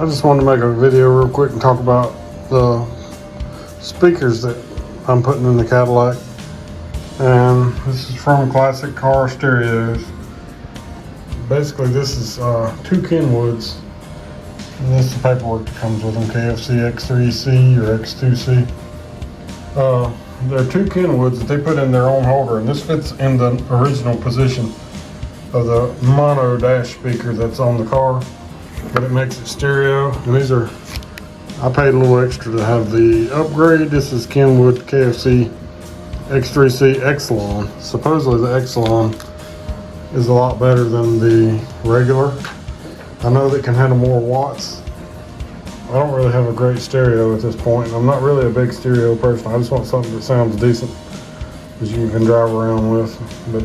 I just wanted to make a video real quick and talk about the speakers that I'm putting in the Cadillac. And this is from Classic Car Stereos. Basically, this is two Kenwoods. And this is the paperwork that comes with them, KFC X3C or X2C. They're two Kenwoods that they put in their own holder, and this fits in the original position of the mono dash speaker that's on the car, but it makes it stereo. And these are, I paid a little extra to have the upgrade. This is Kenwood KFC X3C Excelon. Supposedly the Excelon is a lot better than the regular. I know that can handle more watts. I don't really have a great stereo at this point. I'm not really a big stereo person. I just want something that sounds decent that you can drive around with. But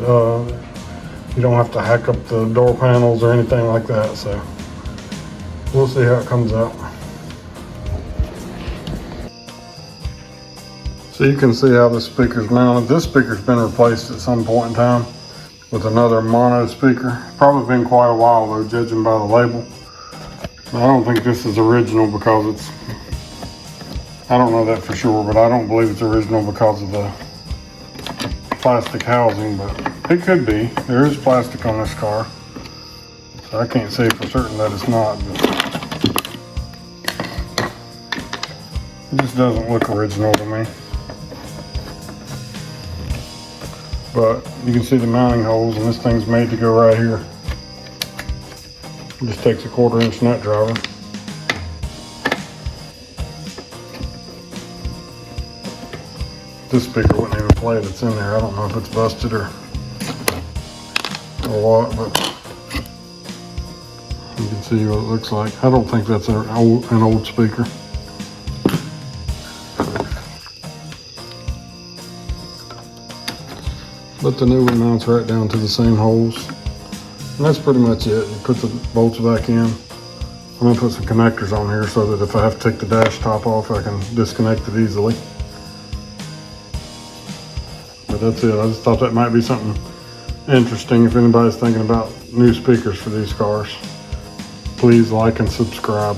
you don't have to hack up the door panels or anything like that. So we'll see how it comes out. So you can see how this speaker's mounted. This speaker's been replaced at some point in time with another mono speaker. Probably been quite a while though, judging by the label. I don't think this is original because it's, I don't know that for sure, but I don't believe it's original because of the plastic housing, but it could be. There is plastic on this car, so I can't say for certain that it's not, but it just doesn't look original to me. But you can see the mounting holes, and this thing's made to go right here. It just takes a 1/4 inch nut driver. This speaker wouldn't even play that's in there. I don't know if it's busted or what, but you can see what it looks like. I don't think that's an old speaker. But the new one mounts right down to the same holes. And that's pretty much it. You put the bolts back in. I'm gonna put some connectors on here so that if I have to take the dash top off, I can disconnect it easily. But that's it. I just thought that might be something interesting if anybody's thinking about new speakers for these cars. Please like and subscribe.